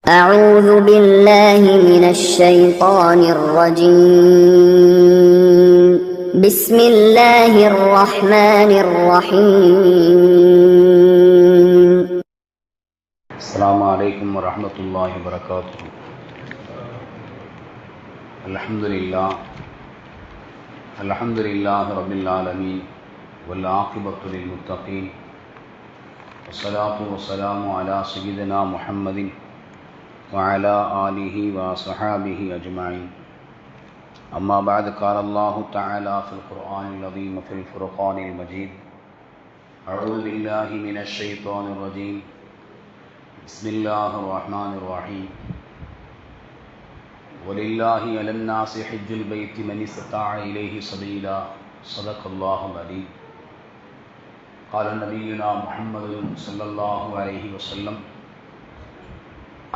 أعوذ بالله من الشيطان الرجيم بسم الله الرحمن الرحيم السلام عليكم ورحمة الله وبركاته. الحمد لله رب العالمين والعاقبة للمتقين والصلاة والسلام على سيدنا محمد وعلى آله وصحابه أجمعين. أما بعد، قال الله تعالى في القرآن العظيم في الفرقان المجيد: أعوذ بالله من الشيطان الرجيم بسم الله الرحمن الرحيم. ولله على الناس حج البيت من استطاع إليه سبيلا صدق الله العليم. قال نبينا محمد صلى الله عليه وسلم: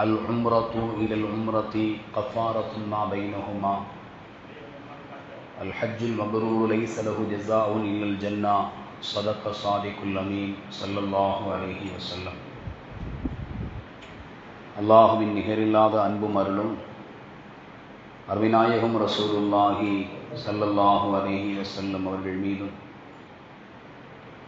العمرة إلى العمرة كفارة ما بينهما، الحج المبرور ليس له جزاء إلا الجنة صدق صادق الأمين صلى الله عليه وسلم. அல்லாஹுவின் நிகரில்லாத அன்பும் அருளும் அருமைநாயகம் ரசூலுல்லாஹி ஸல்லல்லாஹு அலைஹி வஸல்லம் அவர்கள் மீதும்,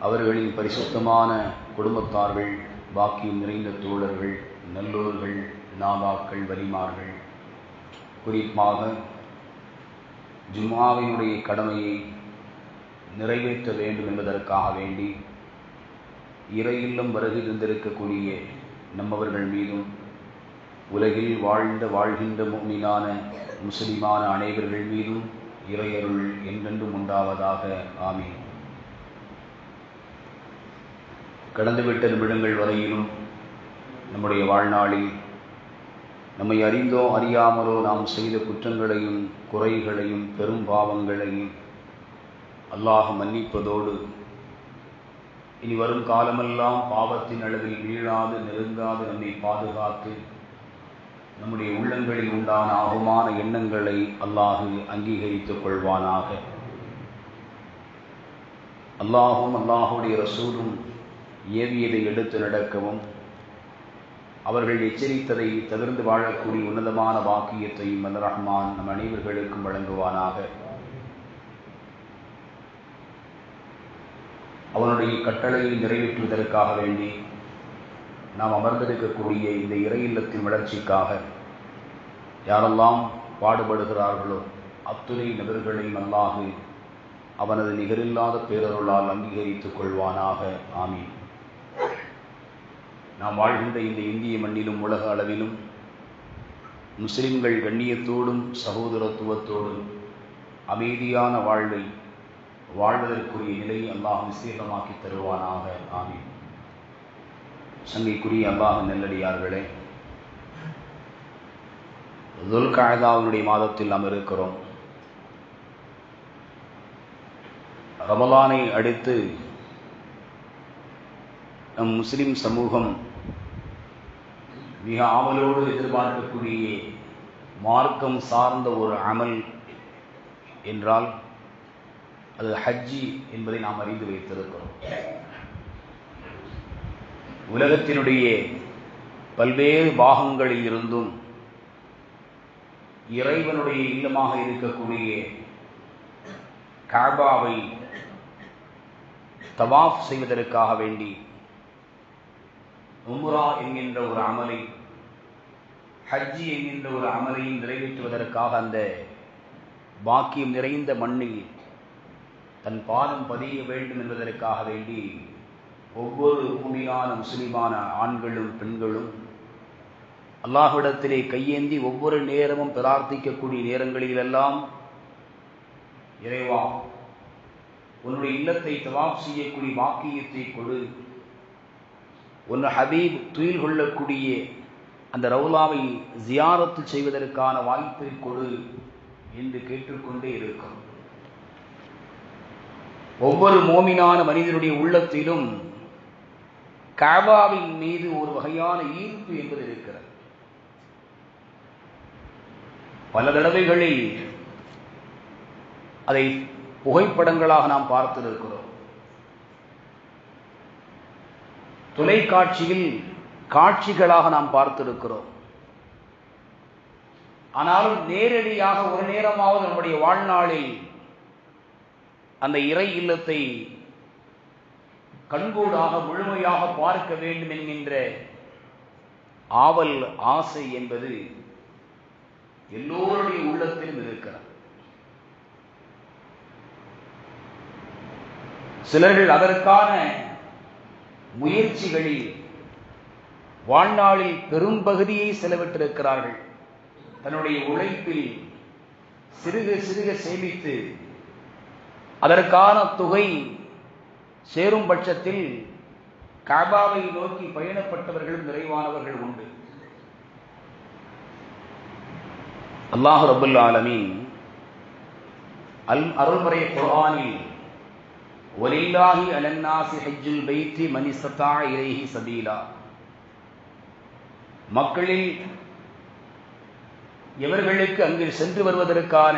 அவர்களின் பரிசுத்தமான குடும்பத்தார்கள், பாக்கியம் நிறைந்த தோழர்கள், நல்லோர்கள், நாதாக்கள், வலிமார்கள், குறிப்பாக ஜும்ஆவினுடைய கடமையை நிறைவேற்ற வேண்டும் என்பதற்காக வேண்டி இறை இல்லம் வருகை தந்திருக்கக்கூடிய நம்மவர்கள் மீதும், உலகில் வாழ்கின்ற முஃமினான முஸ்லிமான அனைவர்கள் மீதும் இறையருள் என்றென்றும் உண்டாவதாக. ஆமீன். கடந்துவிட்ட நிமிடங்கள் வரையிலும் நம்முடைய வாழ்நாளில் நம்மை அறிந்தோ அறியாமலோ நாம் செய்த குற்றங்களையும் குறைகளையும் பெரும் பாவங்களையும் அல்லாஹ் மன்னிப்பதோடு, இனி வரும் காலமெல்லாம் பாவத்தின் அளவில் வீழாது நெருங்காது நம்மை பாதுகாத்து நம்முடைய உள்ளங்களில் உண்டான ஆகுமான எண்ணங்களை அல்லாஹ் அங்கீகரித்துக் கொள்வானாக. அல்லாஹும் அல்லாஹுடைய ரசூலும் ஏவியதை எடுத்து நடக்கவும், அவர்கள் எச்சரித்ததை தவிர்த்து வாழக்கூடிய உன்னதமான பாக்கியத்தை வல்ல ரஹ்மான் நம் அனைவர்களுக்கும் வழங்குவானாக. அவனுடைய கட்டளையை நிறைவேற்றுவதற்காக வேண்டி நாம் அமர்ந்திருக்கக்கூடிய இந்த இறை இல்லத்தின் வளர்ச்சிக்காக யாரெல்லாம் பாடுபடுகிறார்களோ அத்துணை நபர்களையும் அல்லாஹ் அவனது நிகரில்லாத பேரருளால் அங்கீகரித்துக் கொள்வானாக. ஆமீன். நாம் வாழ்கின்ற இந்த இந்திய மண்ணிலும் உலக அளவிலும் முஸ்லிம்கள் கண்ணியத்தோடும் சகோதரத்துவத்தோடும் அமைதியான வாழ்வை வாழ்வதற்குரிய நிலையை அல்லாஹ் விசேஷமாக்கி தருவானாக. ஆமீன். சங்கைக்குரிய அல்லாஹ் நல்லடியார்களே, துல்கஅதாவுடைய மாதத்தில் நாம் இருக்கிறோம். ரமலானை அடுத்து நம் முஸ்லிம் சமூகம் மிக ஆவலோடு எதிர்பார்க்கக்கூடிய மார்க்கம் சார்ந்த ஒரு அமல் என்றால் அது ஹஜ்ஜி என்பதை நாம் அறிந்து வைத்திருக்கிறோம். உலகத்தினுடைய பல்வேறு பாகங்களில் இருந்தும் இறைவனுடைய இல்லமாக இருக்கக்கூடிய கஅபாவை தவாஃப் செய்வதற்காக வேண்டி உம்ரா என்கின்ற ஒரு அமலை, ஹஜ்ஜி என்கின்ற ஒரு அமலையும் நிறைவேற்றுவதற்காக அந்த பாக்கியம் நிறைந்த மண்ணில் தன் பாதம் பதிய வேண்டும் என்பதற்காக வேண்டி ஒவ்வொரு முஃமினான முஸ்லிமான ஆண்களும் பெண்களும் அல்லாஹ்விடத்திலே கையேந்தி ஒவ்வொரு நேரமும் பிரார்த்திக்கக்கூடிய நேரங்களிலெல்லாம், இறைவா, உன்னுடைய இல்லத்தை தவாஃப் செய்யக்கூடிய பாக்கியத்தை கொடு, உன் ஹபீப் துயில் கொள்ளக்கூடிய அந்த ரவுலாவை ஜியாரத்து செய்வதற்கான வாய்ப்பை கொடு என்று கேட்டுக்கொண்டே இருக்கும். ஒவ்வொரு மோமினான மனிதனுடைய உள்ளத்திலும் கஅபாவின் மீது ஒரு வகையான ஈர்ப்பு என்பது இருக்கிறது. பல தடவைகளில் அதை புகைப்படங்களாக நாம் பார்த்திருக்கிறோம். தொலைக்காட்சியில் காட்சிகளாக நாம் பார்த்திருக்கிறோம். ஆனாலும் நேரடியாக ஒரு நேரமாவது நம்முடைய வாழ்நாளில் அந்த இறை இல்லத்தை கண்கூடாக முழுமையாக பார்க்க வேண்டும் என்கின்ற ஆவல், ஆசை என்பது எல்லோருடைய உள்ளத்திலும் இருக்கிறது. சிலர்கள் அதற்கான முயற்சிகளில் வாழ்நாளில் பெரும்பகுதியை செலவிட்டிருக்கிறார்கள். தன்னுடைய உழைப்பில் சிறுக சிறுக சேமித்து அதற்கான தொகை சேரும் பட்சத்தில் கஅபாவை நோக்கி பயணப்பட்டவர்களும் நிறைவானவர்கள் உண்டு. அல்லாஹ் ரப்பல் ஆலமீன் அருள்முறை குர்ஆனில் வலில்லாஹி அலன்னாஸி ஹஜ்ஜுல் பைத்தி மன் இஸ்ததா இலைஹி சபீலா, மக்களில் எவர்களுக்கு அங்கு சென்று வருவதற்கான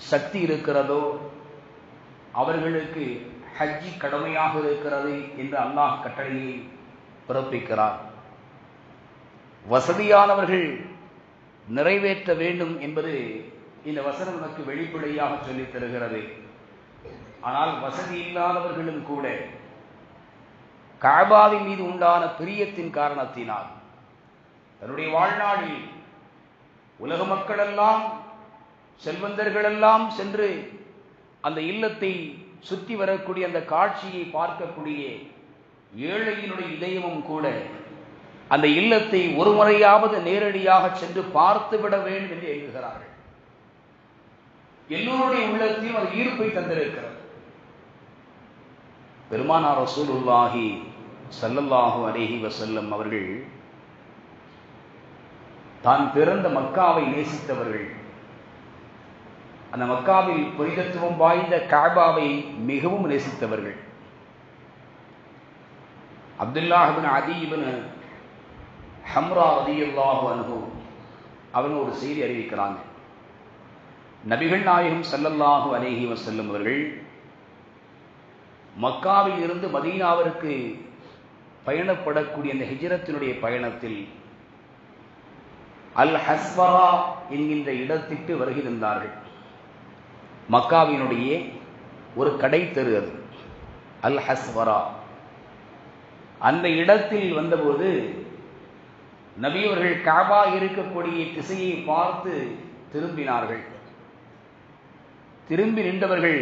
சக்தி இருக்கிறதோ அவர்களுக்கு ஹஜ்ஜி கடமையாக இருக்கிறது என்று அல்லாஹ் கட்டளையை பிறப்பிக்கிறார். வசதியானவர்கள் நிறைவேற்ற வேண்டும் என்பது இந்த வசனம் நமக்கு வெளிப்படையாக சொல்லித் தருகிறது. ஆனால் வசதி இல்லாதவர்களும் கூட கஅபாவின் மீது உண்டான பிரியத்தின் காரணத்தினால் தன்னுடைய வாழ்நாளில் உலக மக்களெல்லாம் செல்வந்தர்களெல்லாம் சென்று அந்த இல்லத்தை சுற்றி வரக்கூடிய அந்த காட்சியை பார்க்கக்கூடிய ஏழையினுடைய இதயமும் கூட அந்த இல்லத்தை ஒரு முறையாவது நேரடியாக சென்று பார்த்துவிட வேண்டும் என்று எண்ணுகிறார்கள். எல்லோருடைய உள்ளத்தையும் அது ஈர்ப்பை தந்திருக்கிறது. பெருமானார் ரசூலுல்லாஹி ஸல்லல்லாஹு அலைஹி வஸல்லம் அவர்கள் தான் பிறந்த மக்காவை நேசித்தவர்கள். அந்த மக்காவில் புனிதத்துவம் வாய்ந்த கஅபாவை மிகவும் நேசித்தவர்கள். அப்துல்லாஹ் இப்னு அதீ இப்னு ஹம்ரா ரலியல்லாஹு அன்ஹு அவங்க ஒரு செய்தி அறிவிக்கிறாங்க. நபிகள் நாயகம் ஸல்லல்லாஹு அலைஹி வஸல்லம் அவர்கள் மக்காவில் இருந்து மதீனாவிற்கு பயணப்படக்கூடிய அந்த ஹிஜ்ரத்தினுடைய பயணத்தில் அல் ஹஸ்வரா என்கின்ற இடத்திற்கு வருகை தந்தார்கள். மக்காவினுடைய ஒரு கடை தெரு அது அல் ஹஸ்வரா. அந்த இடத்தில் வந்தபோது நபி அவர்கள் கஅபா இருக்கக்கூடிய திசையை பார்த்து திரும்பினார்கள். திரும்பி நின்றவர்கள்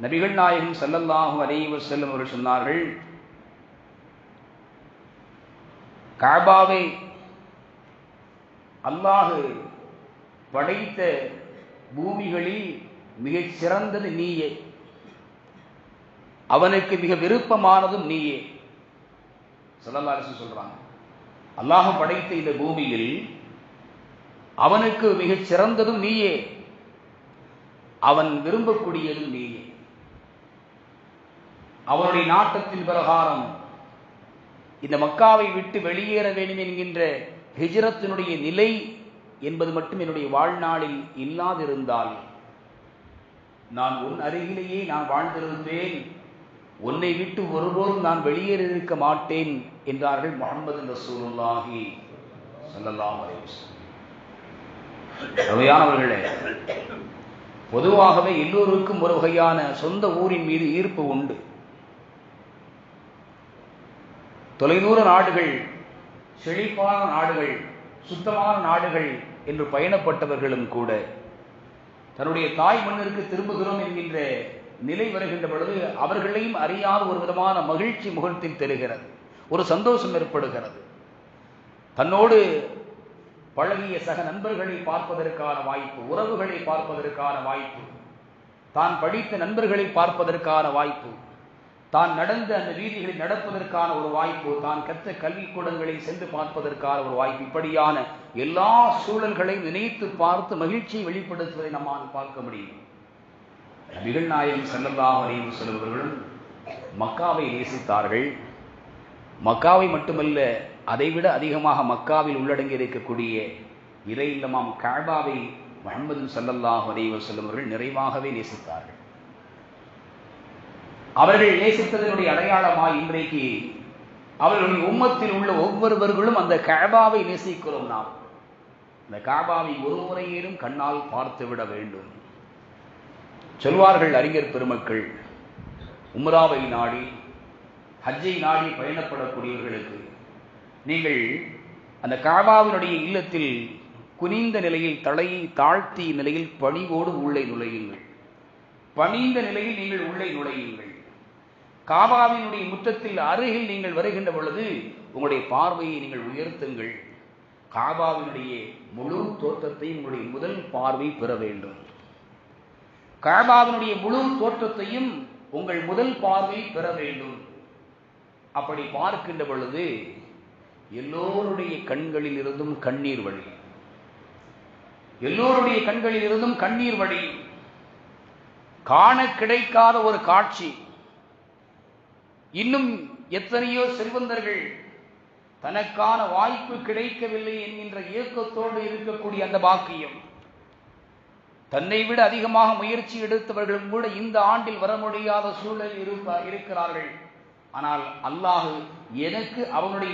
நபிகள் நாயகம் ஸல்லல்லாஹு அலைஹி வஸல்லம் அவர்கள் சொன்னார்கள், கஅபாவை அல்லாஹ் படைத்த பூமிகளில் மிகச் சிறந்தது நீயே, அவனுக்கு மிக விருப்பமானதும் நீயே. ஸல்லல்லாஹு அலைஹி வஸல்லம் சொல்றாங்க, அல்லாஹ் படைத்த இந்த பூமியில் அவனுக்கு மிகச் சிறந்ததும் நீயே, அவன் விரும்பக்கூடியதும் நீயே. அவனுடைய நாட்டத்தின் பிரகாரம் இந்த மக்காவை விட்டு வெளியேற வேண்டும் என்கின்ற ஹிஜ்ரத்தினுடைய நிலை என்பது மட்டும் என்னுடைய வாழ்நாளில் இல்லாதிருந்தால் நான் உன் அருகிலேயே நான் வாழ்ந்திருந்தேன், உன்னை விட்டு ஒருபோதும் நான் வெளியேற இருக்க மாட்டேன் என்றார்கள் முஹம்மது ரசூலுல்லாஹி ஸல்லல்லாஹு அலைஹி வஸல்லம். அருமையானவர்களே, பொதுவாகவே எல்லோருக்கும் ஒரு வகையான சொந்த ஊரின் மீது ஈர்ப்பு உண்டு. தொலைதூர நாடுகள், செழிப்பான நாடுகள், சுத்தமான நாடுகள் என்று பயணப்பட்டவர்களும் கூட தன்னுடைய தாய் மண்ணிற்கு திரும்புகிறோம் என்கின்ற நிலை வருகின்ற பொழுது அவர்களையும் அறியாத ஒரு விதமான மகிழ்ச்சி முகத்தில் தெரிகிறது, ஒரு சந்தோஷம் ஏற்படுகிறது. தன்னோடு பழகிய சக நண்பர்களை பார்ப்பதற்கான வாய்ப்பு, உறவுகளை பார்ப்பதற்கான வாய்ப்பு, தான் படித்த நண்பர்களை பார்ப்பதற்கான வாய்ப்பு, தான் நடந்த அந்த வீதிகளில் நடப்பதற்கான ஒரு வாய்ப்பு, தான் கற்ற கல்விக்கூடங்களை சென்று பார்ப்பதற்கான ஒரு வாய்ப்பு, இப்படியான எல்லா சூழல்களையும் நினைத்து பார்த்து மகிழ்ச்சியை வெளிப்படுத்துவதை நம்மால் பார்க்க முடியும். நபிகள் நாயகம் ஸல்லல்லாஹு அலைஹி வஸல்லம் அவர்களும் மக்காவை நேசித்தார்கள். மக்காவை மட்டுமல்ல, அதைவிட அதிகமாக மக்காவில் உள்ளடங்கி இருக்கக்கூடிய இறை இல்லமாம் கஅபாவை முஹம்மது ஸல்லல்லாஹு அலைஹி வஸல்லம் அவர்கள் நிறைவாகவே நேசித்தார்கள். அவர்கள் நேசித்ததனுடைய அடையாளமாய் இன்றைக்கு அவர்களுடைய உம்மத்தில் உள்ள ஒவ்வொருவர்களும் அந்த கஅபாவை நேசிக்கிறோம். நாம் இந்த காபாவை ஒரு முறையேனும் கண்ணால் பார்த்துவிட வேண்டும். சொல்வார்கள் அறிஞர் பெருமக்கள், உம்ராவை நாடி ஹஜ்ஜை நாடி பயணப்படக்கூடியவர்களுக்கு நீங்கள் அந்த காபாவினுடைய இல்லத்தில் குனிந்த நிலையில் தலையை தாழ்த்திய நிலையில் பணிவோடு உள்ளே நுழையுங்கள். பணிந்த நிலையில் நீங்கள் உள்ளே நுழையுங்கள். காபாவினுடைய முற்றத்தில் அருகில் நீங்கள் வருகின்ற பொழுது உங்களுடைய பார்வையை நீங்கள் உயர்த்துங்கள். காபாவினுடைய முழு தோற்றத்தை உங்களுடைய முதல் பார்வை பெற வேண்டும். காபாவினுடைய முழு தோற்றத்தையும் உங்கள் முதல் பார்வை பெற வேண்டும். அப்படி பார்க்கின்ற பொழுது எல்லோருடைய கண்களில் இருந்தும் கண்ணீர் வழி, எல்லோருடைய கண்களில் இருந்தும் கண்ணீர் வழி. காண கிடைக்காத ஒரு காட்சி. இன்னும் எத்தனையோ செல்வந்தர்கள் தனக்கான வாய்ப்பு கிடைக்கவில்லை என்கின்ற ஏக்கத்தோடு இருக்கக்கூடிய அந்த பாக்கியம், தன்னை விட அதிகமாக முயற்சி எடுத்தவர்களும் கூட இந்த ஆண்டில் வர முடியாத சூழல் இருக்கிறார்கள். ஆனால் அல்லாஹ் எனக்கு அவனுடைய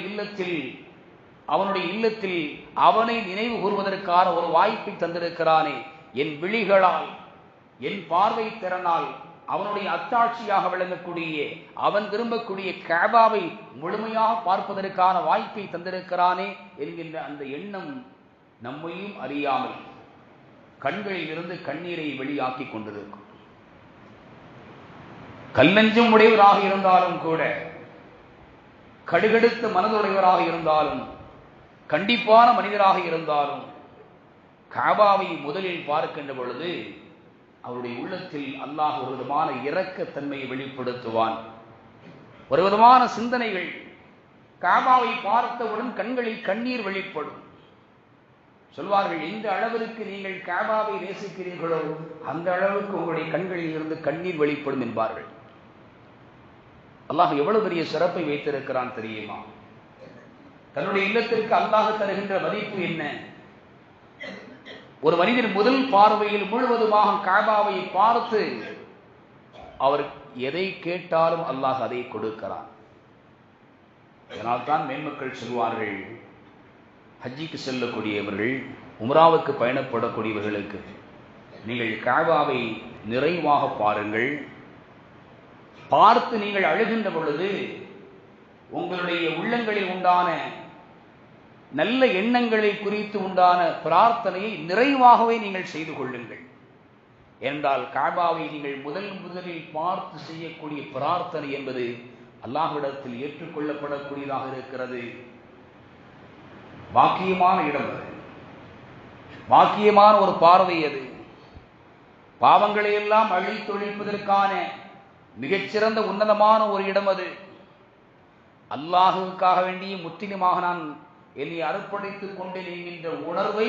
இல்லத்தில் அவனை நினைவு கூறுவதற்கான ஒரு வாய்ப்பை தந்திருக்கிறானே. என் விழிகளால், என் பார்வை திறனால் அவனுடைய அத்தாட்சியாக விளங்கக்கூடிய, அவன் விரும்பக்கூடிய காபாவை முழுமையாக பார்ப்பதற்கான வாய்ப்பை தந்திருக்கிறானே என்கின்ற அந்த எண்ணம் நம்மையும் அறியாமல் கண்களில் இருந்து கண்ணீரை வெளியாக்கி கொண்டிருக்கும். கல்லஞ்சம் உடையவராக இருந்தாலும் கூட, கடுகடுத்த மனதுடையவராக இருந்தாலும், கண்டிப்பான மனிதராக இருந்தாலும், காபாவை முதலில் பார்க்கின்ற பொழுது அவருடைய உள்ளத்தில் அல்லாஹ் ஒரு விதமான இரக்கத்தன்மையை வெளிப்படுத்துவான். ஒரு விதமான சிந்தனைகள். காபாவை பார்த்தவுடன் கண்களில் கண்ணீர் வெளிப்படும். சொல்வார்கள், எந்த அளவிற்கு நீங்கள் காபாவை நேசிக்கிறீர்களோ அந்த அளவுக்கு உங்களுடைய கண்களில் இருந்து கண்ணீர் வெளிப்படும் என்பார்கள். அல்லாஹ் எவ்வளவு பெரிய சிறப்பை வைத்திருக்கிறான் தெரியுமா? தன்னுடைய இல்லத்திற்கு அல்லாஹ் தருகின்ற மதிப்பு என்ன? ஒரு மனிதன் முதல் பார்வையில் முழுவதுமாக காபாவை பார்த்து அவர் எதை கேட்டாலும் அல்லாஹ் அதை கொடுக்கிறான். அதனால்தான் மேன்மக்கள் சொல்வார்கள், ஹஜ்ஜிக்கு செல்லக்கூடியவர்கள், உம்ராவுக்கு பயணப்படக்கூடியவர்களுக்கு நீங்கள் காபாவை நிறைவாக பாருங்கள். பார்த்து நீங்கள் அழுகின்ற பொழுது உங்களுடைய உள்ளங்களில் உண்டான நல்ல எண்ணங்களை குறித்து உண்டான பிரார்த்தனையை நிறைவாகவே நீங்கள் செய்து கொள்ளுங்கள். என்றால் காபாவை நீங்கள் முதலில் பார்த்து செய்யக்கூடிய பிரார்த்தனை என்பது அல்லாஹ்விடத்தில் ஏற்றுக்கொள்ளப்படக்கூடியதாக இருக்கிறது. பாக்கியமான இடம் அது, பாக்கியமான ஒரு பார்வை அது. பாவங்களை எல்லாம் அழித்தொழிப்பதற்கான மிகச்சிறந்த உன்னதமான ஒரு இடம் அது. அல்லாஹுக்காக வேண்டிய முற்றிலுமாக நான் என்னை அர்ப்பணித்துக் கொண்டேன் என்கின்ற உணர்வை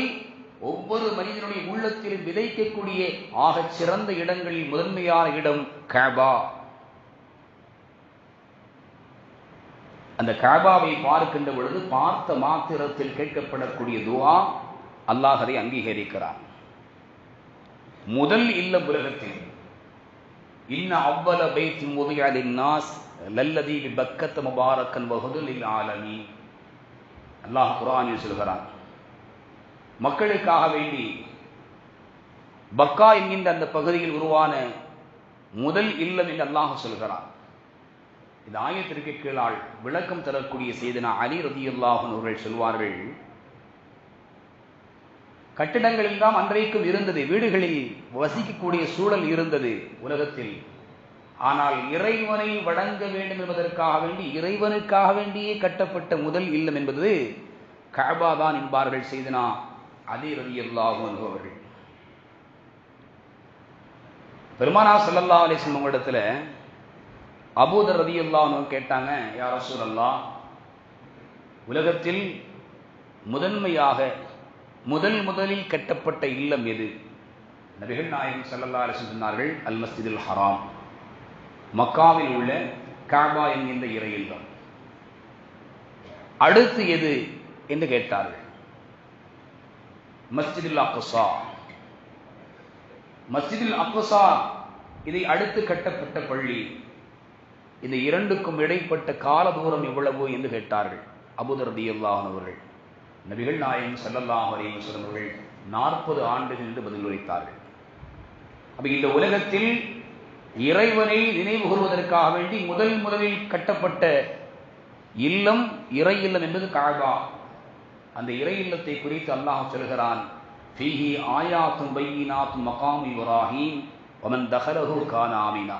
ஒவ்வொரு மனிதனுடைய உள்ளத்திலும் விதைக்கக்கூடிய ஆகச் சிறந்த இடங்களில் முதன்மையான இடம் காபா. அந்த காபாவை பார்க்கின்ற பொழுது பார்த்த மாத்திரத்தில் கேட்கப்படக்கூடிய துஆ அல்லாஹ் அதை அங்கீகரிக்கிறான். முதல் இல்லம் உலகத்தில், இன்ன அவ்வல பைத்தின் உதிஅ லின்னாஸ் லல்லதி பிபக்கத முபாரக்கன் வஹுதல் லில் ஆலமீன். அல்லாஹ் குர்ஆனில் சொல்கிறான், மக்களுக்காக வேண்டி பக்கா என்கின்ற அந்த பகுதியில் உருவான முதல் இல்லம் என்று அல்லாஹ் சொல்கிறான். இந்த ஆயத்திற்கு கீழால் விளக்கம் தரக்கூடிய செய்தனா அலி ரலியல்லாஹு அன்ஹு அவர்கள் சொல்வார்கள், கட்டிடங்கள் எல்லாம் அன்றைக்கும் இருந்தது, வீடுகளில் வசிக்கக்கூடிய சூழல் இருந்தது உலகத்தில். ஆனால் இறைவனை வணங்க வேண்டும் என்பதற்காக வேண்டி, இறைவனுக்காக வேண்டியே கட்டப்பட்ட முதல் இல்லம் என்பது கஅபா தான் என்பார்கள் செய்தனா அலி ரலியல்லாஹு அன்ஹு அவர்கள். பெருமானார் ஸல்லல்லாஹு அலைஹி வஸல்லம் இடத்துல அபூதர் ரலியல்லாஹு அன்ஹு கேட்டாங்க, யா ரசூலல்லாஹ், உலகத்தில் முதன்மையாக முதலில் கட்டப்பட்ட இல்லம் எது? நபிகள் நாயகம் ஸல்லல்லாஹு அலைஹி வஸல்லம் சொன்னார்கள், அல் மஸ்ஜிதுல் ஹராம், மக்காவில் உள்ள காபா என்கின்ற இறை இல்லம். அடுத்து எது என்று கேட்டார்கள். மஸ்ஜிதுல் அக்ஸா. மஸ்ஜிதுல் அக்ஸா இதை அடுத்து கட்டப்பட்ட பள்ளி. இந்த இரண்டுக்கும் இடைப்பட்ட கால தூரம் எவ்வளவு என்று கேட்டார்கள் அபூதர் ரலியல்லாஹு அன்ஹு அவர்கள். நபிகள் நாயகம் ஸல்லல்லாஹு அலைஹி வஸல்லம் அவர்கள் 40 ஆண்டுகள் என்று பதில் உரைத்தார்கள். அப்ப இந்த உலகத்தில் இறைவனை நினைவு கூறுவதற்காக வேண்டி முதலில் கட்டப்பட்ட இல்லம் இறை இல்லம் என்பது கஅபா. அந்த இறை இல்லத்தை குறித்து அல்லாஹ் சொல்கிறான், ஃபீஹி ஆயாத்துன் பையினாத்துன் மகாம் இப்ராஹீம் வமன் தஹலஹு கான ஆமினா.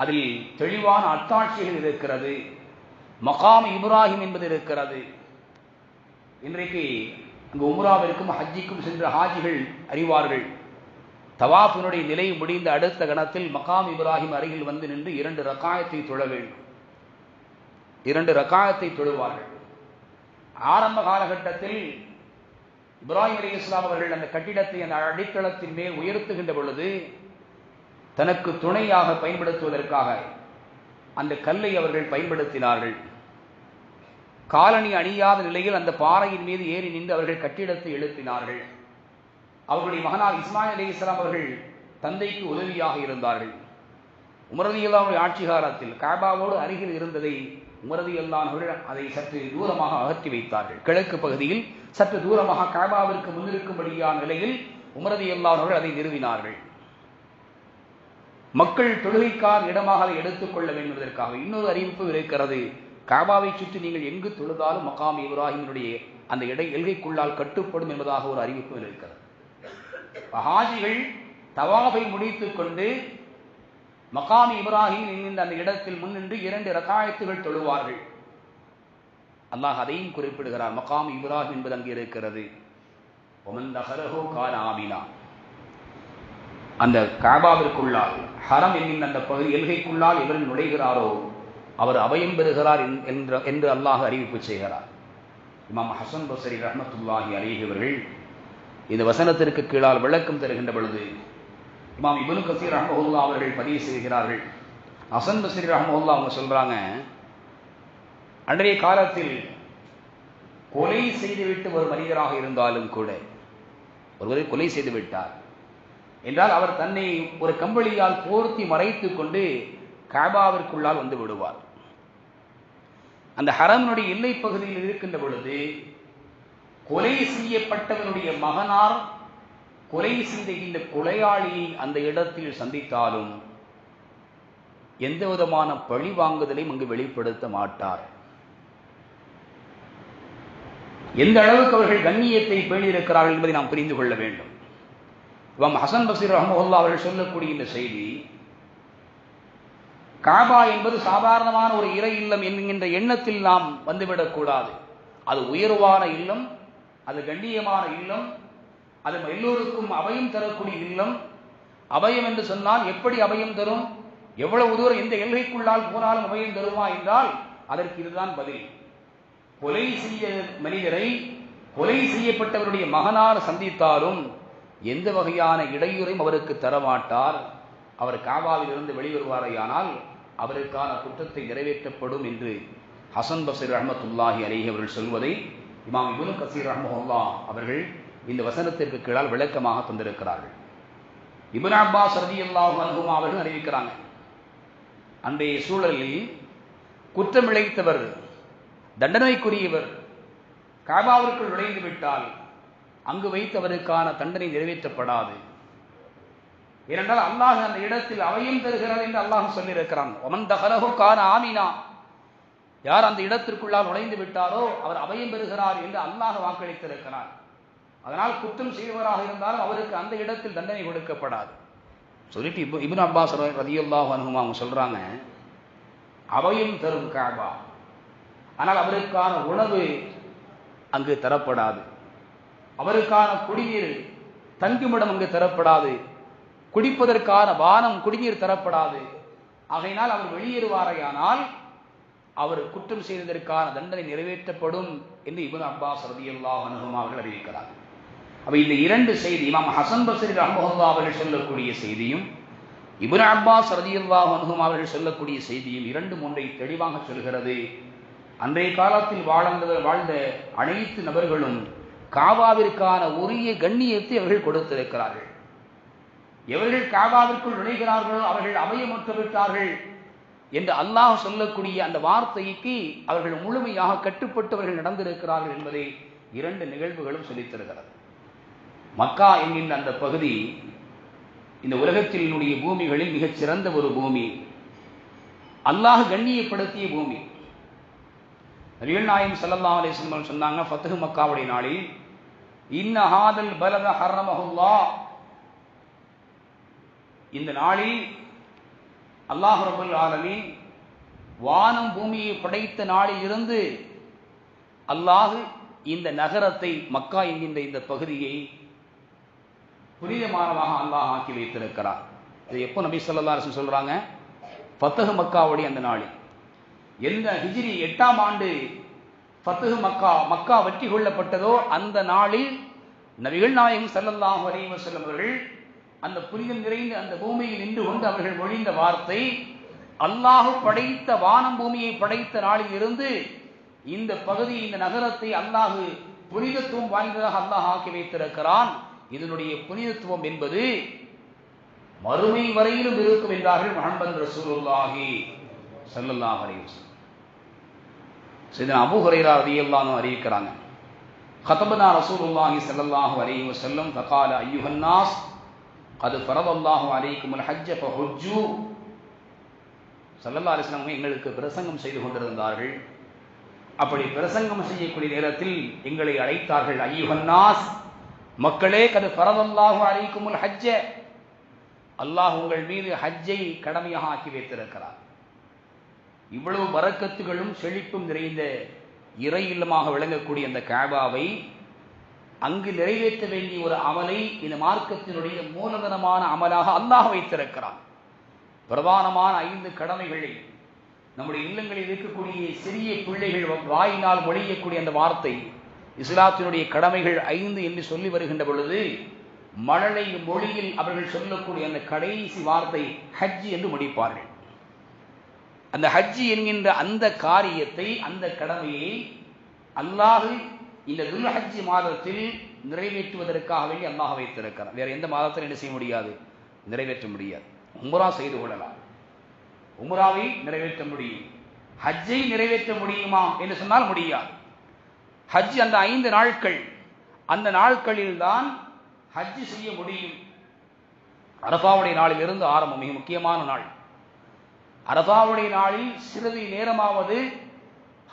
அதில் தெளிவான அத்தாட்சிகள் இருக்கிறது, மகாம் இப்ராஹிம் என்பது இருக்கிறது. இன்றைக்கு அங்கு உம்ராவிற்கும் ஹஜ்ஜிக்கும் சென்ற ஹாஜிகள் அறிவார்கள். தவாஃபினுடைய நிலை முடிந்த அடுத்த கணத்தில் மகாம் இப்ராஹிம் அருகில் வந்து நின்று 2 ரக்காயத்தை தொழ வேண்டும். 2 ரக்காயத்தை தொழுவார்கள். ஆரம்ப காலகட்டத்தில் இப்ராஹிம் அலைஹிஸ்ஸலாம் அவர்கள் அந்த கட்டிடத்தை அந்த அடித்தளத்தின் மேல் உயர்த்துகின்ற பொழுது தனக்கு துணையாக பயன்படுத்துவதற்காக அந்த கல்லை அவர்கள் பயன்படுத்தினார்கள். காலணி அணியாத நிலையில் அந்த பாறையின் மீது ஏறி நின்று அவர்கள் கட்டிடத்தை எழுப்பினார்கள். அவருடைய மகனார் இஸ்மாயில் அலைஹிஸ்ஸலாம் அவர்கள் தந்தைக்கு உதவியாக இருந்தார்கள். உமர் ரலியல்லாஹு அன்ஹு ஆட்சி காலத்தில் கஅபாவோடு அருகில் இருந்ததை உமர் ரலியல்லாஹு அன்ஹு அதை சற்று தூரமாக அகற்றி வைத்தார்கள். கிழக்கு பகுதியில் சற்று தூரமாக கஅபாவிற்கு முன்னிருக்கும்படியான நிலையில் உமர் ரலியல்லாஹு அன்ஹு அதை நிறுவினார்கள். மக்கள் தொழுகைக்கான இடமாக அதை எடுத்துக்கொள்ள வேண்டும் என்பதற்காக இன்னொரு அறிவிப்பு இருக்கிறது. கஅபாவை சுற்றி நீங்கள் எங்கு தொழுதாலும் மகாம் இப்ராஹிமினுடைய அந்த எல்கைக்குள்ளால் கட்டுப்படும் என்பதாக ஒரு அறிவிப்பு இருக்கிறது. ஹாஜிகள் தவாஃபை முடித்துக் கொண்டு மகாம் இப்ராஹிம் என்கின்ற அந்த இடத்தில் முன்னின்று 2 ரக்காயத்துகள் தொழுவார்கள். அல்லாஹ் அதையும் குறிப்பிடுகிறார். மகாம் இப்ராஹிம் என்பது அங்கே இருக்கிறது. ஒமன் தஹலஹு கான ஆமினா. அந்த கஅபாவிற்குள்ளால் ஹரம் என்கின்ற அந்த பகுதி எல்கைக்குள்ளால் எவர் நுழைகிறாரோ அவர் அபயம் பெறுகிறார் என்று அல்லாஹ் அறிவிப்பு செய்கிறார். இமாம் ஹசன் பஸ்ரி ரஹ்மத்துல்லாஹி அலைஹி அவர்கள் இந்த வசனத்திற்கு கீழால் விளக்கம் தருகின்ற பொழுது இமாம் இப்னு கஸீர் ரஹ்மத்துல்லாஹி அவர்கள் பதிவு செய்கிறார்கள். ஹசன் பஸ்ரி ரஹ்மத்துல்லாஹி அவங்க சொல்றாங்க, அன்றைய காலத்தில் கொலை செய்துவிட்டு ஒரு மனிதராக இருந்தாலும் கூட ஒருவரை கொலை செய்து விட்டார் என்றால் அவர் தன்னை ஒரு கம்பளியால் போர்த்தி மறைத்துக் கொண்டு கஅபாவிற்குள்ளால் வந்து விடுவார். அந்த ஹரமினுடைய எல்லை பகுதியில் இருக்கின்ற பொழுது கொலை செய்யப்பட்டவனுடைய மகனார் கொலை செய்த இந்த கொலையாளியை அந்த இடத்தில் சந்தித்தாலும் எந்த விதமான பழி வாங்குதலையும் அங்கு வெளிப்படுத்த மாட்டார். எந்த அளவுக்கு அவர்கள் கண்ணியத்தை பேணியிருக்கிறார்கள் என்பதை நாம் புரிந்து கொள்ள வேண்டும். இமாம் ஹசன் பஸ்ரி ரஹ்மத்துல்லாஹி அவர்கள் சொல்லக்கூடிய இந்த செய்தி, கஅபா என்பது சாதாரணமான ஒரு இறை இல்லம் என்கின்ற எண்ணத்தில் நாம் வந்துவிடக்கூடாது. அது உயர்வான இல்லம், அது கண்ணியமான இல்லம், அது எல்லோருக்கும் அபயம் தரக்கூடிய இல்லம். அபயம் என்று சொன்னால் எப்படி அபயம் தரும்? எவ்வளவு தூரம் எந்த எல்கைக்குள்ளால் போனாலும் அபயம் தருமா என்றால் அதற்கு இதுதான் பதில். கொலை செய்ய மனிதரை கொலை செய்யப்பட்டவருடைய மகனார் சந்தித்தாலும் எந்த வகையான இடையூறையும் அவருக்கு தரமாட்டார். அவர் கஅபாவில் இருந்து வெளிவருவாரையானால் அவருக்கான குற்றத்தை நிறைவேற்றப்படும் என்று ஹசன் பஸ்ரி ரஹ்மத்துல்லாஹி அலைஹி அவர்கள் சொல்வதை இமாம் இப்னு கஸீர் ரஹ்மத்துல்லாஹ் அவர்கள் இந்த வசனத்திற்கு கீழால் விளக்கமாக தந்திருக்கிறார்கள். இப்னு அப்பாஸ் ரலியல்லாஹு அன்ஹுமா அவர்கள் அறிவிக்கிறாங்க, அன்றைய சூழலில் குற்றமிழைத்தவர் தண்டனைக்குரியவர் கஅபாவிற்குள் நுழைந்து விட்டால் அங்கு வைத்தவருக்கான தண்டனை நிறைவேற்றப்படாது. ஏனென்றால் அல்லாஹ் அந்த இடத்தில் அபயம் தருகிறார் என்று அல்லாஹ் சொல்லியிருக்கிறான். ஒமன் தஹலஹு கான ஆமினா. யார் அந்த இடத்திற்குள்ளால் நுழைந்து விட்டாரோ அவர் அபயம் பெறுகிறார் என்று அல்லாஹ் வாக்களித்திருக்கிறார். அதனால் குற்றம் செய்வராக இருந்தாலும் அவருக்கு அந்த இடத்தில் தண்டனை கொடுக்கப்படாது சொல்லிட்டு இப்னு அப்பாஸ் ரலியல்லாஹு அன்ஹுமா அவங்க சொல்றாங்க, அபயம் தரும் கஅபா, ஆனால் அவருக்கான உணவு அங்கு தரப்படாது, அவருக்கான குடிநீர் தங்குமிடம் அங்கு தரப்படாது, குடிப்பதற்கான பானம் குடிநீர் தரப்படாது. ஆகையினால் அவர் வெளியேறுவாரையானால் அவர் குற்றம் செய்ததற்கான தண்டனை நிறைவேற்றப்படும் என்று இப்னு அப்பாஸ் ரலியல்லாஹு அன்ஹுமா அவர்கள் அறிவிக்கிறார். அப்ப இந்த 2 செய்தி இமாம் ஹசன் பஸ்ரி ரஹ்மத்துல்லாஹி அவர்கள் சொல்லக்கூடிய செய்தியும் இப்னு அப்பாஸ் ரலியல்லாஹு அன்ஹுமா அவர்கள் சொல்லக்கூடிய செய்தியும் 2-3 தெளிவாக சொல்கிறது. அன்றைய காலத்தில் வாழ்ந்த அனைத்து நபர்களும் கஅபாவிற்கான உரிய கண்ணியத்தை அவர்கள் கொடுத்திருக்கிறார்கள். எவர்கள் கஅபாவிற்குள் நுழைகிறார்களோ அவர்கள் அபயமற்று விட்டார்கள், என்று அல்லாஹ் சொல்லக்கூடிய அந்த வார்த்தைக்கு அவர்கள் முழுமையாக கட்டுப்பட்டவர்கள் நடந்திருக்கிறார்கள் என்பதை 2 நிகழ்வுகளும் சொல்லித் தருகிறது. மக்கா என்கின்ற அந்த பகுதி இந்த உலகத்தினுடைய பூமிகளில் மிகச் சிறந்த ஒரு பூமி, அல்லாஹ் கண்ணியப்படுத்திய பூமி. நபிகள் நாயகம் ஸல்லல்லாஹு அலைஹி வஸல்லம் சொன்னாங்க, ஃபத்ஹு மக்காவுடைய நாளில், இன்ன ஹாதல் பலத ஹர்ரமஹுல்லாஹ், இந்த நாளில் அல்லாஹ் ரப்பல் ஆலமீன் வானம் பூமியை படைத்த நாளில் இருந்து அல்லாஹ் இந்த நகரத்தை, மக்கா என்கின்ற இந்த பகுதியை புனிதமானதாக அல்லாஹ் ஆக்கி வைத்திருக்கிறார். இது எப்போ நபி ஸல்லல்லாஹு அலைஹி வஸல்லம் சொல்றாங்க? ஃபத்ஹு மக்காவுடைய அந்த நாளில், எந்த ஹிஜ்ரி 8ஆம் ஆண்டு ஃபத்ஹு மக்கா வெற்றி கொள்ளப்பட்டதோ அந்த நாளில் நபிகள் நாயகம் ஸல்லல்லாஹு அலைஹி வஸல்லம் அவர்கள் அந்த புனிதம் நிறைந்த அந்த பூமியில் நின்று கொண்டு அவர்கள் மொழிந்த வார்த்தை, அல்லாஹ் படைத்த வானம் பூமியை படைத்த நாளில் இருந்து இந்த பகுதி, இந்த நகரத்தை அல்லாஹ் புனிதத்துவம் வாய்ந்ததாக அல்லாஹ் ஆக்கி வைத்திருக்கிறான். இதனுடைய புனிதத்துவம் என்பது மறுமை வரையிலும் இருக்கும் என்றார்கள் முஹம்மது ரசூலுல்லாஹி ஸல்லல்லாஹு அலைஹி வஸல்லம். சையதுனா அபூ ஹுரைரா ரலியல்லாஹு அன்ஹு அறிவிக்கிறாங்க, خطبنا رسول الله صلى الله عليه وسلم فقال ايها الناس قد فرض الله عليكم الحج فحجوا. ஸல்லல்லாஹு அலைஹி வஸல்லம் எங்களுக்கு பிரசங்கம் செய்து கொண்டிருந்தார்கள். அப்படி பிரசங்கம் செய்யக்கூடிய நேரத்தில் எங்களை அழைத்தார்கள், அய்யுஹன் நாஸ், மக்களே, கது ஃபரதல்லாஹு அலைக்குமுல் ஹஜ்ஜ, அல்லாஹ் உங்கள் மீது ஹஜ்ஜை கடமையாக ஆக்கி வைத்திருக்கிறார். இவ்வளவு பரக்கத்துகளும் செழிப்பும் நிறைந்த இறை இல்லமாக விளங்கக்கூடிய அந்த கஅபாவை அங்கு நிறைவேற்ற வேண்டிய ஒரு அமலை இந்த மார்க்கத்தினுடைய மூலதனமான அமலாக அல்லாஹ் வைத்திருக்கிறான். பிரதானமான 5 கடமைகளை நம்முடைய இல்லங்களில் இருக்கக்கூடிய சிறிய பிள்ளைகள் வாயினால் மொழியக்கூடிய அந்த வார்த்தை, இஸ்லாத்தினுடைய கடமைகள் 5 என்று சொல்லி வருகின்ற பொழுது மழலை மொழியில் அவர்கள் சொல்லக்கூடிய அந்த கடைசி வார்த்தை ஹஜ் என்று முடிப்பார்கள். அந்த ஹஜ் என்கின்ற அந்த காரியத்தை, அந்த கடமையை அல்லாஹ் இந்த துல்ஹஜ் மாதத்தில் நிறைவேற்றுவதற்காக வேண்டி அல்லாஹ் வைத்திருக்கிறார். வேற எந்த மாதத்தில் என்ன செய்ய முடியாது? நிறைவேற்ற முடியாது. உம்ரா செய்து கொள்ளலாம், உம்ராவை நிறைவேற்ற முடியும். ஹஜ்ஜை நிறைவேற்ற முடியுமா என்று சொன்னால் முடியாது. ஹஜ் அந்த 5 நாட்கள், அந்த நாட்களில் தான் ஹஜ் செய்ய முடியும். அரஃபாவுடைய நாளில் இருந்து ஆரம்பம், மிக முக்கியமான நாள். அரஃபாவுடைய நாளில் சிறிது நேரமாவது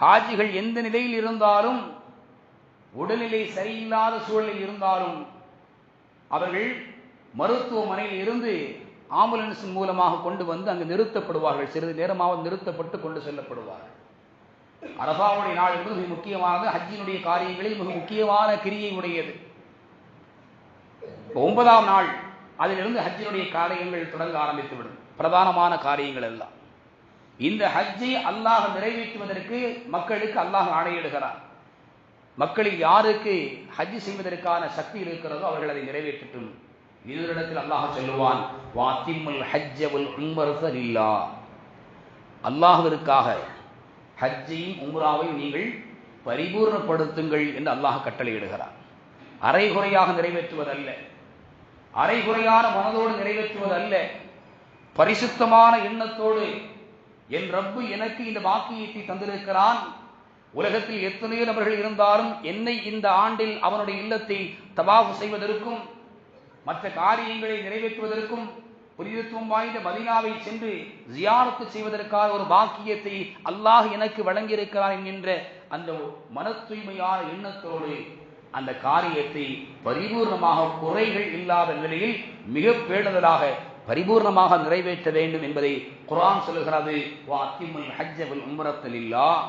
ஹாஜிகள் எந்த நிலையில் இருந்தாலும், உடல்நிலை சரியில்லாத சூழலில் இருந்தாலும், அவர்கள் மருத்துவமனையில் இருந்து ஆம்புலன்ஸின் மூலமாக கொண்டு வந்து அங்கு நிறுத்தப்படுவார்கள். சிறிது நேரமாவது நிறுத்தப்பட்டு கொண்டு செல்லப்படுவார்கள். அரஃபாவுடைய நாள் என்பது மிக முக்கியமானது. ஹஜ்ஜினுடைய காரியங்களில் மிக முக்கியமான கிரியை உடையது. 9ஆம் நாள் அதிலிருந்து ஹஜ்ஜினுடைய காரியங்கள் தொடங்க ஆரம்பித்துவிடும். பிரதானமான காரியங்கள் எல்லாம் இந்த ஹஜ்ஜை அல்லாஹ் நிறைவேற்றுவதற்கு மக்களுக்கு அல்லாஹ் ஆணையிடுகிறார். மக்களில் யாருக்கு ஹஜ் செய்வதற்கான சக்தி இருக்கிறதோ அவர்கள் அதை நிறைவேற்றட்டும். இதனிடத்தில் அல்லாஹ் சொல்லுவான், வாத்திமுல் ஹஜ்ஜ வல் உம்ரத லில்லாஹ், அல்லாஹ்விற்காக ஹஜ்ஜையும் உம்ராவையும் நீங்கள் பரிபூர்ணப்படுத்துங்கள் என்று அல்லாஹ் கட்டளையிடுகிறார். அரைகுறையாக நிறைவேற்றுவதல்ல, அரைகுறையான மனதோடு நிறைவேற்றுவதல்ல, பரிசுத்தமான எண்ணத்தோடு என் ரப்பு எனக்கு இந்த வாக்கியத்தை தந்திருக்கிறான். உலகத்தில் எத்தனையோ நபர்கள் இருந்தாலும் என்னை இந்த ஆண்டில் அவனுடைய இல்லத்தை தவாஃப் செய்வதற்கும் மற்ற காரியங்களை நிறைவேற்றுவதற்கும் புனிதத்துவம் வாய்ந்த மதீனாவை சென்று ஜியாரத்து செய்வதற்கான ஒரு பாக்கியத்தை அல்லாஹ் எனக்கு வழங்கியிருக்கிறான் என்கின்ற அந்த மன தூய்மையான எண்ணத்தோடு அந்த காரியத்தை பரிபூர்ணமாக குறைகள் இல்லாத நிலையில் மிக பேணுதலாக பரிபூர்ணமாக நிறைவேற்ற வேண்டும் என்பதை குர்ஆன் சொல்லுகிறது. வஅத்திமுல் ஹஜ்ஜ வல் உம்ரத லில்லாஹ்,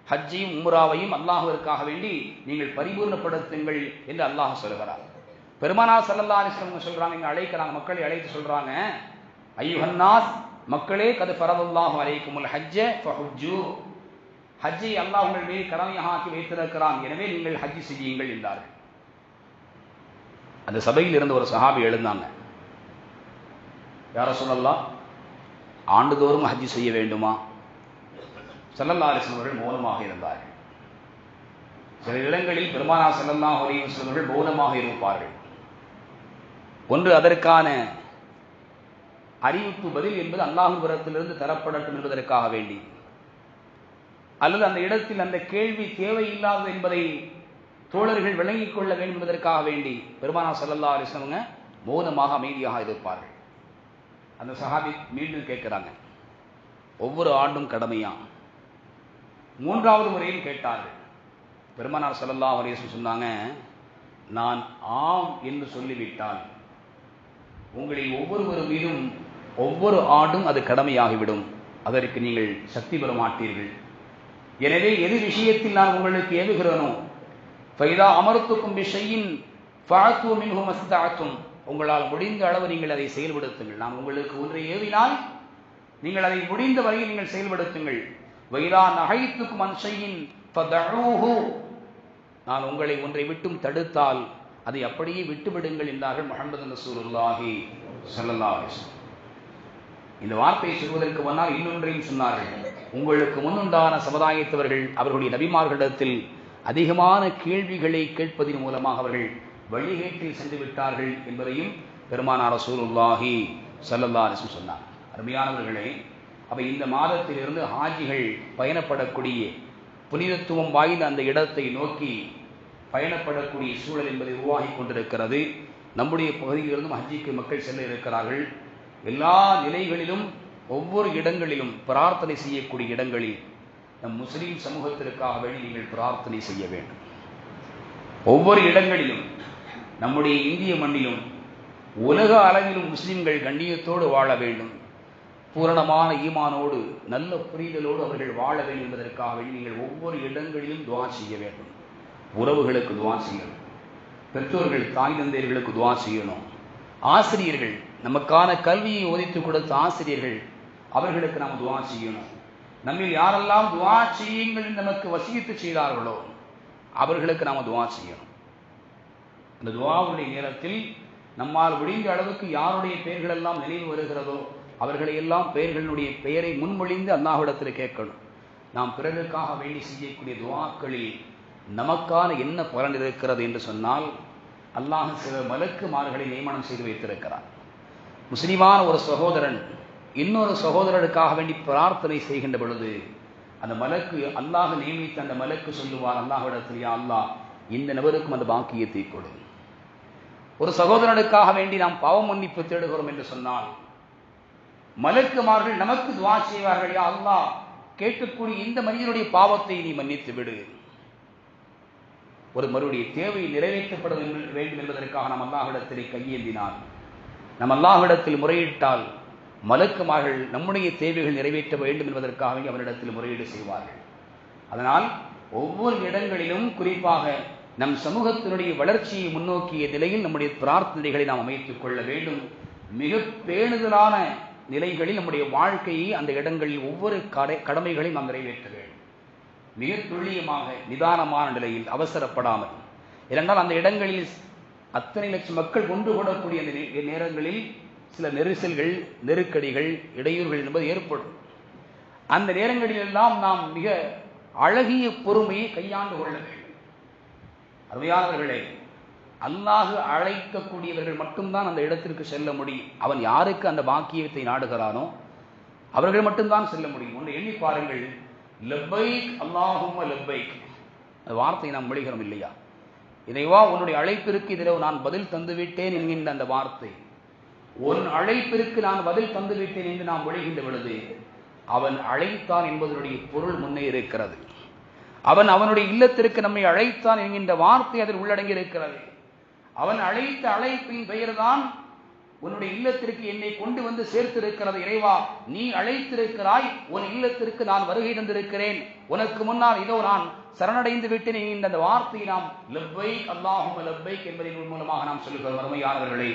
ஹஜ்ஜையும் உம்ராவையும் அல்லாஹ்விற்காக வேண்டி நீங்கள் பரிபூர்ணப்படுத்துங்கள் என்று அல்லாஹ் சொல்கிறார். பெருமானார் ஸல்லல்லாஹு அலைஹி வஸல்லம் சொல்றாங்க, இங்க அழைக்கிறாங்க, மக்களை அழைத்து சொல்றாங்க, அய்யுஹன் நாஸ், மக்களே, கத் ஃபரதல்லாஹு அலைக்குமுல் ஹஜ்ஜ ஃபஹுஜ்ஜு, ஹஜ்ஜை அல்லாஹ் உங்கள் மீது கடமையாக ஆக்கி வைத்திருக்கிறான், எனவே நீங்கள் ஹஜ் செய்யுங்கள் என்றார்கள். அந்த சபையில் இருந்த ஒரு சஹாபி எழுந்தாங்க, யா ரசூலல்லாஹ், ஆண்டுதோறும் ஹஜ் செய்ய வேண்டுமா? ஸல்லல்லாஹு அலைஹி வஸல்லம் அவர்கள் மௌனமாக இருந்தார்கள். சில இடங்களில் பெருமானார் ஸல்லல்லாஹு அலைஹி வஸல்லம் அவர்கள் மௌனமாக இருப்பார்கள். ஒன்று அதற்கான அறிவிப்பு பதில் என்பது அல்லாஹ்வின் புறத்திலிருந்து தரப்படட்டும் என்பதற்காக வேண்டி, அல்லது அந்த இடத்தில் அந்த கேள்வி தேவையில்லாதது என்பதை தோழர்கள் விளங்கிக் கொள்ள வேண்டும் என்பதற்காக வேண்டி பெருமானார் ஸல்லல்லாஹு அலைஹி வஸல்லம் மௌனமாக அமைதியாக இருப்பார்கள். அந்த சஹாபி மீண்டும் கேட்கிறாங்க, ஒவ்வொரு ஆண்டும் கடமையா? மூன்றாவது முறையில் கேட்டார்கள். பெருமானார் ஸல்லல்லாஹு அலைஹி வஸல்லம் சொன்னாங்க, நான் ஆம் என்று சொல்லிவிட்டால் உங்களில் ஒவ்வொருவர் மீதும் ஒவ்வொரு ஆண்டும் அது கடமையாகிவிடும், அதற்கு நீங்கள் சக்தி பெற மாட்டீர்கள். எனவே எது விஷயத்தில் நான் உங்களுக்கு ஏவுகிறேனோ, ஃபைதா அமர்த்துக்கும் பிஷையின் ஃபஅத்து மின்ஹு மஸ்தஅத்தும், உங்களால் முடிந்த அளவு நீங்கள் அதை செயல்படுத்துங்கள். நான் உங்களுக்கு ஒன்றை ஏவினால் நீங்கள் அதை முடிந்த வரையில் நீங்கள் செயல்படுத்துங்கள். வைதா நஹைத்துக்கும் அன் ஷையின் ஃபதஊஹு, நான் உங்களை ஒன்றை விட்டும் தடுத்தால் அதை அப்படியே விட்டுவிடுங்கள் என்றார்கள் முஹம்மது ரசூலுல்லாஹி ஸல்லல்லாஹு அலைஹி வஸல்லம். இந்த வார்த்தையை சொல்வதற்கு முன்னால் இன்னொன்றையும் சொன்னார்கள். உங்களுக்கு முன்னுண்டான சமுதாயத்தவர்கள் அவர்களுடைய நபிமார்களிடத்தில் அதிகமான கேள்விகளை கேட்பதன் மூலமாக அவர்கள் வழிகேட்டில் சென்று விட்டார்கள் என்பதையும் பெருமானார் ரசூலுல்லாஹி ஸல்லல்லாஹு அலைஹி வஸல்லம் சொன்னார். அருமையானவர்களே, அப்ப இந்த மாதத்திலிருந்து ஹாஜிகள் பயணப்படக்கூடிய புனிதத்துவம் வாய்ந்த அந்த இடத்தை நோக்கி பயணப்படக்கூடிய சூழல் என்பதை உருவாகி கொண்டிருக்கிறது. நம்முடைய பகுதியிலிருந்தும் ஹஜ்ஜிக்கு மக்கள் செல்ல இருக்கிறார்கள். எல்லா நிலைகளிலும் ஒவ்வொரு இடங்களிலும் பிரார்த்தனை செய்யக்கூடிய இடங்களில் நம் முஸ்லீம் சமூகத்திற்காக வேண்டி நீங்கள் பிரார்த்தனை செய்ய வேண்டும். ஒவ்வொரு இடங்களிலும் நம்முடைய இந்திய மண்ணிலும் உலக அளவிலும் முஸ்லிம்கள் கண்ணியத்தோடு வாழ வேண்டும், பூரணமான ஈமானோடு நல்ல புரிதலோடு அவர்கள் வாழ வேண்டும் என்பதற்காக வேண்டி நீங்கள் ஒவ்வொரு இடங்களிலும் துஆ செய்ய வேண்டும். உறவுகளுக்கு துஆ செய்யணும், பெற்றோர்கள் தாய் தந்தையர்களுக்கு துஆ செய்யணும், ஆசிரியர்கள் நமக்கான கல்வியை ஒதுக்கி கொடுத்த ஆசிரியர்கள் அவர்களுக்கு நாம் துஆ செய்யணும். நம்மில் யாரெல்லாம் துஆ செய்யுங்கள் நமக்கு வசியத்து செய்தார்களோ அவர்களுக்கு நாம் துஆ செய்யணும். அந்த துஆவுடைய நேரத்தில் நம்மால் முடிந்த அளவுக்கு யாருடைய பெயர்கள் எல்லாம் நினைவு வருகிறதோ அவர்களை எல்லாம் பெயர்களுடைய பெயரை முன்மொழிந்து அல்லாஹ்விடத்தில் கேட்கணும். நாம் பிறருக்காக வேண்டி செய்யக்கூடிய துஆக்களில் நமக்கான என்ன பலன் இருக்கிறது என்று சொன்னால், அல்லாஹ் சில மலக்குமார்களை நியமனம் செய்து வைத்திருக்கிறார். முஸ்லிமான ஒரு சகோதரன் இன்னொரு சகோதரருக்காக வேண்டி பிரார்த்தனை செய்கின்ற பொழுது அந்த மலக்கு, அல்லாஹ் நியமித்த அந்த மலக்கு சொல்லுவார் அல்லாஹ்விடத்தில், யா அல்லாஹ் இந்த நபருக்கும் அந்த பாக்கியத்தை கொடு. ஒரு சகோதரனுக்காக வேண்டி நாம் பாவ மன்னிப்பு தேடுகிறோம் என்று சொன்னால் மலக்குமார்கள் நமக்கு துஆ செய்வார்கள், யா அல்லாஹ் கேட்கக்கூடிய இந்த மனிதனுடைய பாவத்தை நீ மன்னித்து விடு. ஒரு மறுபடிய தேவை நிறைவேற்றப்பட வேண்டும் என்பதற்காக நாம் அல்லாஹ்விடத்தில் கையேந்தினால், நம் அல்லாஹ்விடத்தில் முறையிட்டால் மலக்குமார்கள் நம்முடைய தேவைகள் நிறைவேற்ற வேண்டும் என்பதற்காக அவரிடத்தில் முறையீடு செய்வார்கள். அதனால் ஒவ்வொரு இடங்களிலும் குறிப்பாக நம் சமூகத்தினுடைய வளர்ச்சியை முன்னோக்கிய நிலையில் நம்முடைய பிரார்த்தனைகளை நாம் அமைத்துக் கொள்ள வேண்டும். மிக பேணுதலான நிலைகளில் நம்முடைய வாழ்க்கையை அந்த இடங்களில் ஒவ்வொரு கடமைகளையும் நாம் நிறைவேற்ற வேண்டும். மிக துல்லியமாக நிதானமான நிலையில் அவசரப்படாமல். ஏனென்றால் அந்த இடங்களில் அத்தனை லட்சம் மக்கள் கொண்டு கொள்ளக்கூடிய அந்த நேரங்களில் சில நெரிசல்கள், நெருக்கடிகள், இடையூறுகள் என்பது ஏற்படும். அந்த நேரங்களிலெல்லாம் நாம் மிக அழகிய பொறுமையை கையாண்டு கொள்ள வேண்டும். அருமையானவர்களே, அல்லாஹ் அழைக்கக்கூடியவர்கள் மட்டும்தான் அந்த இடத்திற்கு செல்ல முடியும். அவன் யாருக்கு அந்த பாக்கியத்தை நாடுகிறானோ அவர்கள் மட்டும்தான் செல்ல முடியும். ஒன்று எண்ணி பாருங்கள், லப்பைக் அல்லாஹும்ம லப்பைக், அந்த வார்த்தை நாம் மொழிகிறோம் இல்லையா? இறைவா உன்னுடைய அழைப்பிற்கு இதில் நான் பதில் தந்துவிட்டேன் என்கின்ற அந்த வார்த்தை, உன் அழைப்பிற்கு நான் பதில் தந்துவிட்டேன் என்று நாம் மொழிகின்ற பொழுது அவன் அழைத்தான் என்பதனுடைய பொருள் முன்னே இருக்கிறது. அவன் அவனுடைய இல்லத்திற்கு நம்மை அழைத்தான் என்கின்ற வார்த்தை அதில் உள்ளடங்கி இருக்கிறது. அவன் அழைத்த அழைப்பின் பெயர்தான் உன்னுடைய இல்லத்திற்கு என்னை கொண்டு வந்து சேர்த்திருக்கிறது. இறைவா நீ அழைத்திருக்கிறாய், உன் இல்லத்திற்கு நான் வருகை தந்திருக்கிறேன், உனக்கு முன்னால் இதோ நான் சரணடைந்து விட்டேன் என்கின்ற அந்த வார்த்தையை நாம் லப்பைக் அல்லாஹும்ம லப்பைக் என்பதன் மூலமாக நாம் சொல்லுகிறோம். அருமையானவர்களே,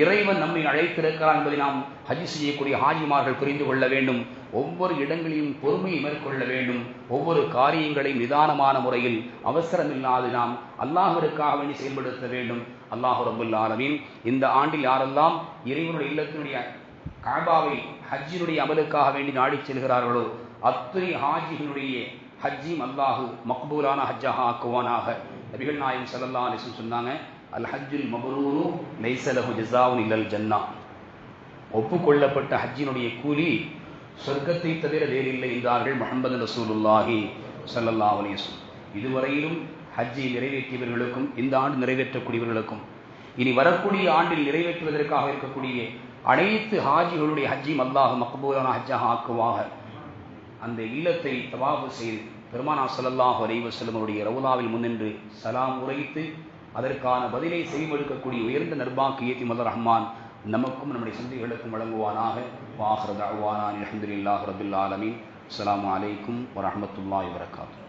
இறைவன் நம்மை அழைத்திருக்கிறான் என்பதை நாம் ஹஜ் செய்யக்கூடிய ஹாஜிமார்கள் புரிந்து கொள்ள வேண்டும். ஒவ்வொரு இடங்களிலும் பொறுமையை மேற்கொள்ள வேண்டும். ஒவ்வொரு காரியங்களையும் நிதானமான முறையில் அவசரமில்லாது நாம் அல்லாஹ்விற்காக வேண்டி செயல்படுத்த வேண்டும். அல்லாஹ் ரப்பல் ஆலமீன் இந்த ஆண்டில் யாரெல்லாம் இறைவனுடைய இல்லத்தினுடைய கஅபாவை ஹஜ்ஜினுடைய அமலுக்காக வேண்டி நாடி செல்கிறார்களோ அத்தனை ஹாஜிகளுடைய ஹஜ்ஜிம் அல்லாஹ் மக்பூலான ஹஜ்ஜாக ஆக்குவானாக. நபிகள் நாயகம் ஸல்லல்லாஹு அலைஹி வஸல்லம் சொன்னாங்க, அல் ஹஜ்ஜுல் மப்ரூரு லைஸ லஹு ஜஸாஉன் இல்லல் ஜன்னா. ஒப்புக்கொள்ளப்பட்ட ஹஜ்ஜினுடைய கூலி சொர்க்கத்தை தவிர வேறில்லை என்றார்கள் முஹம்மது ரசூலுல்லாஹி ஸல்லல்லாஹு அலைஹி வஸல்லம். இதுவரையிலும் ஹஜ்ஜை நிறைவேற்றியவர்களுக்கும் இந்த ஆண்டு நிறைவேற்றக்கூடியவர்களுக்கும் இனி வரக்கூடிய ஆண்டில் நிறைவேற்றுவதற்காக இருக்கக்கூடிய அனைத்து ஹாஜிகளுடைய ஹஜ்ஜையும் அல்லாஹ் மக்பூலான ஹஜ்ஜாக ஆக்குவாக. அந்த இல்லத்தை தவாஃப் செய்து பெருமானார் ஸல்லல்லாஹு அலைஹி வஸல்லம் அவருடைய ரவுலாவில் முன்னின்று சலாம் உரைத்து அதற்கான பதிலை செவிமடுக்கக்கூடிய உயர்ந்த நர்பாக்கியத்தை மல்லர் ரஹ்மான் நமக்கும் நம்முடைய சந்தைகளுக்கும் வழங்குவானாக. வாஹிரு தஅவானா அல்ஹம்துலில்லாஹி ரப்பில் ஆலமீன். அஸ்ஸலாமு அலைக்கும் வரஹ்மத்துல்லாஹி வபரகாத்துஹு.